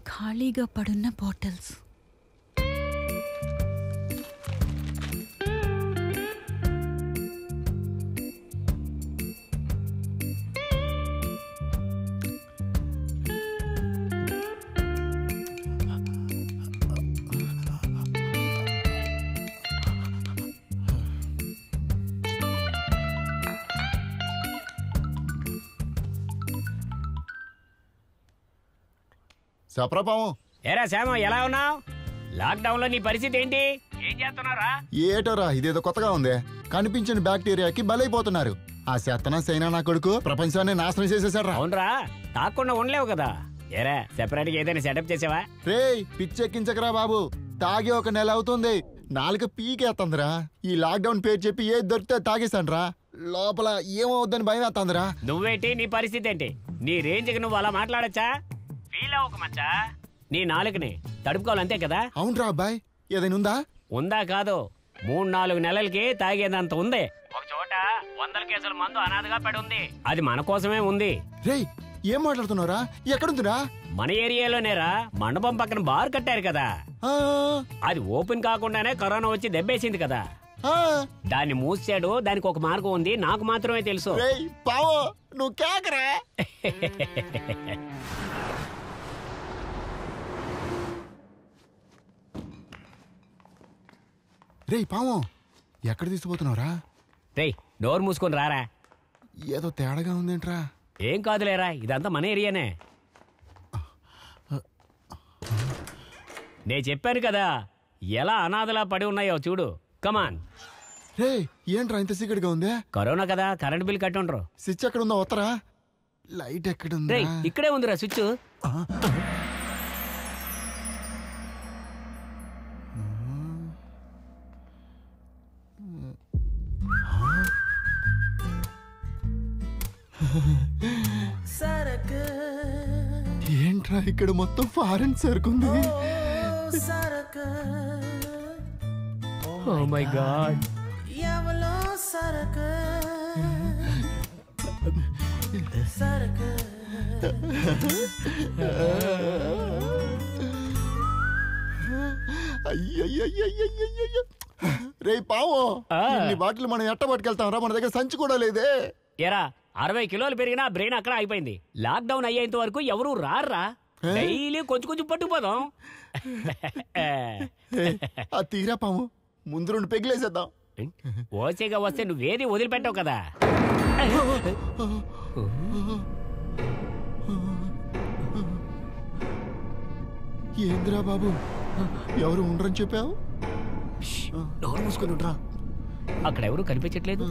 ఖాళీగా పడున్న బాటిల్స్. చెప్పరాపాము. ఏరా శ్యామ, ఎలా ఉన్నావు? లాక్డౌన్ లో నీ పరిస్థితి ఏంటి? ఏం చేస్తున్నారా? ఏటోరా, ఇదేదో కొత్తగా ఉంది. కనిపించిన బ్యాక్టీరియాకి బలైపోతున్నారు. ఆ శతన సైనా నా కొడుకు ప్రపంచాన్ని నాశనం చేసేసాడు. అవునరా, తాకుండా ఉండలేవు కదా. ఏరా సెపరేట్ గా ఏదైనా సెటప్ చేసావా? రే పిచ్చెక్కించకరా బాబు. తాగి 1 నెల అవుతుంది. 4 పీకేస్తుందిరా. ఈ లాక్డౌన్ పేరు చెప్పి ఏది దొరికితే తాగేస్తాండ్రా. లోపల ఏమవుద్దని భయం వేస్తుందిరా. నువ్వేంటి, నీ పరిస్థితి ఏంటి? నీ రేంజ్కి నువ్వు అలా మాట్లాడచ్చా? ఫీల్ అవ్వక మచ్చా, నీ నాలుకని తడుపుకోవాలంతే కదా. అవునరా అబ్బాయి, ఏదైనా ఉందా? ఉందా కాదు, 3-4 నెలలకి తాగేదంత ఉంది. ఒక చోట 100 కేసుల మందు అనాథగా పడి ఉంది. అది మన కోసమే ఉంది. రేయ్ ఏం మాట్లాడుతున్నారా? ఎక్కడుందిరా? మన ఏరియాలోనేరా. మండపం పక్కన బార్ కట్టారు కదా, అది ఓపెన్ కాకుండానే కరోనా వచ్చి దెబ్బేసింది కదా. దాన్ని మూసాడు. దానికి ఒక మార్గం ఉంది, నాకు మాత్రమే తెలుసు. నువ్వు కేకరా. రేయ్ పాము, ఎక్కడ తీసుకుపోతున్నావురా? రేయ్ డోర్ మూసుకొని రారా. ఏదో తేడాగా ఉందేంట్రా? ఏం కాదులేరా, ఇదంతా మన ఏరియానే. నేను చెప్పాను కదా ఎలా అనాథలా పడి ఉన్నాయో చూడు. కమాన్. రే ఏంట్రా ఇంత సీక్రెట్గా ఉంది? కరోనా కదా, కరెంట్ బిల్ కట్టుండ్రు. స్విచ్ ఎక్కడ ఉందో వత్తరా? లైట్ ఎక్కడుంది? ఇక్కడే ఉందిరా స్విచ్. ఏంట్రా ఇక్కడ మొత్తం ఫారెన్ సరుకుంది? Oh my god. రే పావు, ఇన్ని బాటిల్ మనం ఎట్ట పట్టుకెళ్తాం రా? మన దగ్గర సంచి కూడా లేదే. ఏరా 60 కిలోలు పెరిగినా బ్రెయిన్ అక్కడ అయిపోయింది. లాక్డౌన్ అయ్యేంత వరకు ఎవరు రారా. డైలీ కొంచెం పట్టుకుపోదాం. ఆ తీరా పాము, ముందు 2 పెగ్గులేసేద్దాం. ఓసేగా వస్తే నువ్వేది వదిలిపెట్టావు కదా. ఏందిరా బాబు, ఎవరు ఉండరని చెప్పావు? డోర్ మూసుకొని ఉండరా. అక్కడ ఎవరు కనిపించట్లేదు.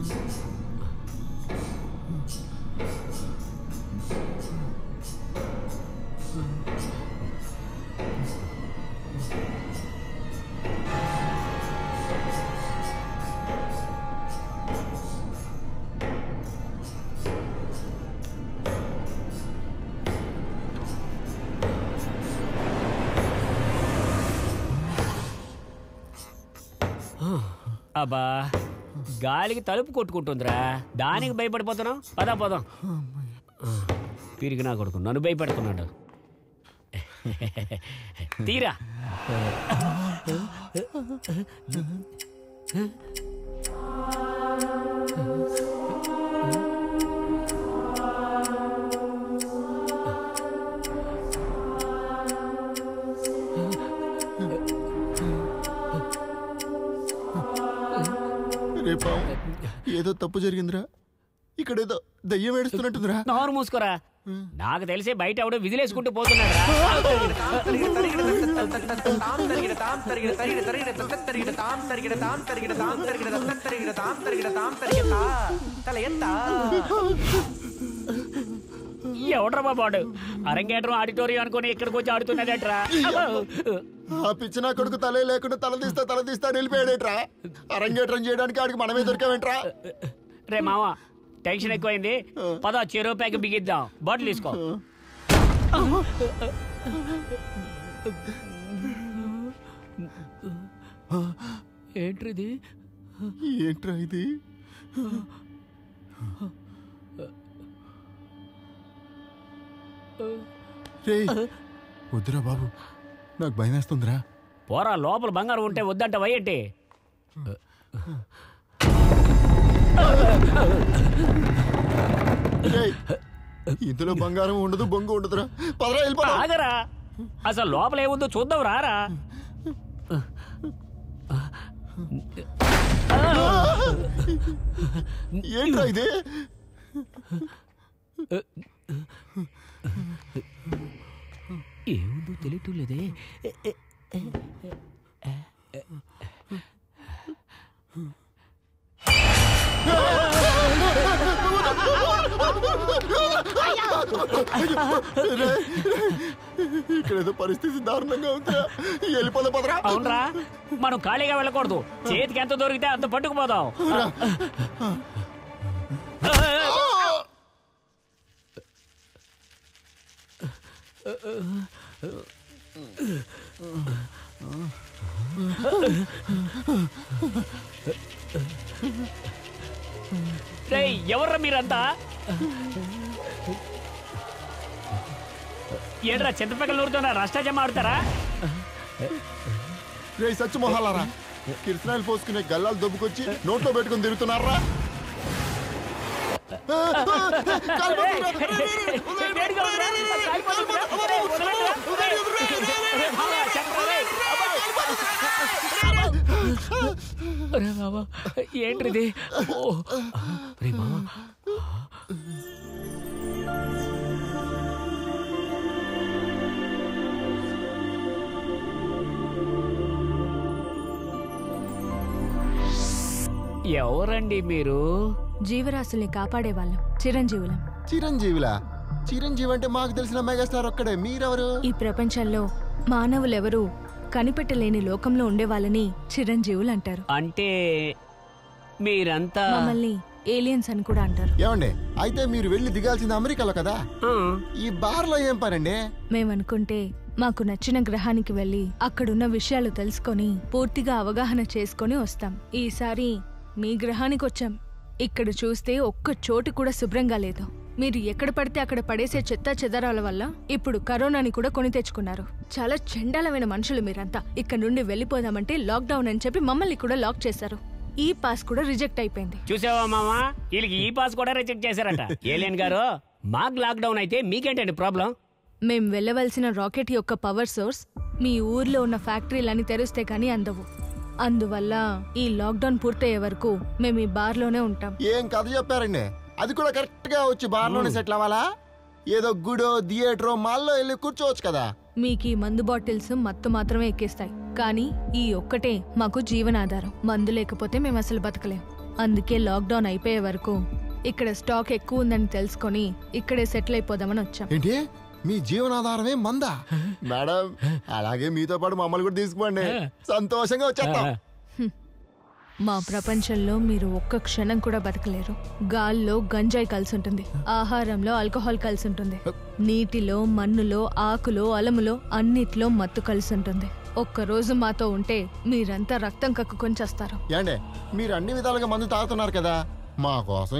అబ్బా, గాలికి తలుపు కొట్టుకుంటుందిరా. దానికి భయపడిపోతున్నావు. పదా పోదాం. పిరిగినా కొడుకు నన్ను భయపెడుతున్నాడు. తీరా. ఏదో తప్పు జరిగిందిరా. ఇక్కడేదో దయ్యం ఏడుస్తున్నట్టుందిరా. నోరు మూసుకోరా. నాకు తెలిసి బయట ఎవడో విజిలేసుకుంటూ పోతున్నాడు. ఎవడ్రా బాబాడు? అరంగేట్రం ఆడిటోరియం అనుకుని ఇక్కడికి వచ్చి ఆడుతున్నాడట్రా. ఆ పిచ్చి నా కొడుకు తలే లేకుండా తల తీస్తా నిలిపేయడేట్రా. అరంగేట్రం చేయడానికి ఆడికి మనమే దొరికామేంట్రా. రే మామ టెన్షన్ ఎక్కువైంది, పద చెరువు ప్యాక్ బిగిద్దాం. బాటిల్ తీసుకో. ఏంట్రిది? ఏంట్రా ఇది? వద్దురా బాబు, నాకు భయం వేస్తుందిరా. పోరా, లోపల బంగారం ఉంటే వద్దంట వయ్యేంటి? ఇందులో బంగారం ఉండదు, బొంగు ఉండదురా. పదరా వెళ్ళిపోరా. ఆగరా, అసలు లోపల ఏముందో చూద్దాం రారా. ఏంట్రా ఇది? ఏముందో తెలియటం లేదే. ఇక్కడేదో పరిస్థితి దారుణంగా ఉందిరా. వెళ్ళిపోదా పదరా. అవునరా, మనం ఖాళీగా వెళ్ళకూడదు. చేతికి ఎంత దొరికితే అంత పట్టుకుపోదాం. ఎవర్రా మీరంతా? ఏంట్రా చింతపక్కల నూరుతున్నా? రష్టాజమ్మ ఆడుతారా? రే సచ్చు మొహాలారా, కిరసనాయలు పోసుకునే గల్లాలు దొబ్బుకొచ్చి నోట్లో పెట్టుకుని తిరుగుతున్నారా? ఏంటిది? ఎవరండి మీరు? జీవరాశుల్ని కాపాడేవాళ్ళం, చిరంజీవులం. చిరంజీవులా? చిరంజీవి అంటే మాకు తెలిసిన మెగాస్టార్ ఒక్కడే. మీరెవరు? ఈ ప్రపంచంలో మానవులెవరూ కనిపెట్టలేని లోకంలో ఉండేవాళ్ళని చిరంజీవులు అంటారు. అంటే మీరంతా మమ్మల్ని ఏలియన్స్ అని కూడా అంటారు. ఏమండి, అయితే మీరు వెళ్ళి దిగాల్సింది అమెరికాలో కదా? ఈ బార్లో ఏం పనండి? మేమనుకుంటే మాకు నచ్చిన గ్రహానికి వెళ్లి అక్కడున్న విషయాలు తెలుసుకొని పూర్తిగా అవగాహన చేసుకొని వస్తాం. ఈసారి మీ గ్రహానికి వచ్చాం. ఇక్కడ చూస్తే ఒక్క చోటు కూడా శుభ్రంగా లేదు. మీరు ఎక్కడ పడితే అక్కడ పడేసే చెత్త చెదరాల వల్ల ఇప్పుడు కరోనాని కూడా కొని తెచ్చుకున్నారు. చాలా చండాలమైన మనుషులు మీరంతా. ఇక్కడ నుండి వెళ్ళిపోదామంటే లాక్డౌన్ అని చెప్పి మమ్మల్ని కూడా లాక్ చేశారు. ఈ పాస్ కూడా రిజెక్ట్ అయిపోయింది. చూసావా మామా, వీళ్ళకి ఈ పాస్ కూడా రిజెక్ట్ చేశారట. ఏలియన్ గారు, మాకు లాక్డౌన్ అయితే మీకేంటండి ప్రాబ్లం? మేం వెళ్ళవలసిన రాకెట్ యొక్క పవర్ సోర్స్ మీ ఊర్లో ఉన్న ఫ్యాక్టరీలని తెరిస్తే కానీ అందవు. అందువల్ల ఈ లాక్డౌన్ పూర్తయ్యే వరకు మేము ఈ బార్లోనే ఉంటాం. ఏం కథ చెప్పారండి? అది కూడా కరెక్ట్ గా వచ్చి బార్లోనే సెటిల్ అవ్వాలా? ఏదో గుడో థియేటరో మాల్లో వెళ్ళి కూర్చోవచ్చు కదా. మీకు ఈ మందు బాటిల్స్ మత్తు మాత్రమే ఎక్కిస్తాయి, కానీ ఈ ఒక్కటే మాకు జీవనాధారం. మందు లేకపోతే మేము అసలు బతకలేం. అందుకే లాక్డౌన్ అయిపోయే వరకు ఇక్కడ స్టాక్ ఎక్కువ ఉందని తెలుసుకొని ఇక్కడే సెటిల్ అయిపోదామని వచ్చాం. ఏంటి, మీ జీవనాధారమే మందా? మేడం, అలాగే మీతో పాటు మమ్మల్ని కూడా తీసుకోండి, సంతోషంగా వచ్చేస్తాం. మా ప్రపంచంలో మీరు ఒక్క క్షణం కూడా బతకలేరు. గాల్లో గంజాయి కలిసి ఉంటుంది, ఆహారంలో ఆల్కహాల్ కలిసి ఉంటుంది, నీటిలో, మన్నులో, ఆకులో, అలములో అన్నిట్లో మత్తు కలిసి ఉంటుంది. ఒక్కరోజు మాతో ఉంటే మీరంతా రక్తం కక్కుకొని చేస్తారు. ఏండే, మీరు అన్ని విధాలుగా మందు తాగుతున్నారు కదా, మా కోసం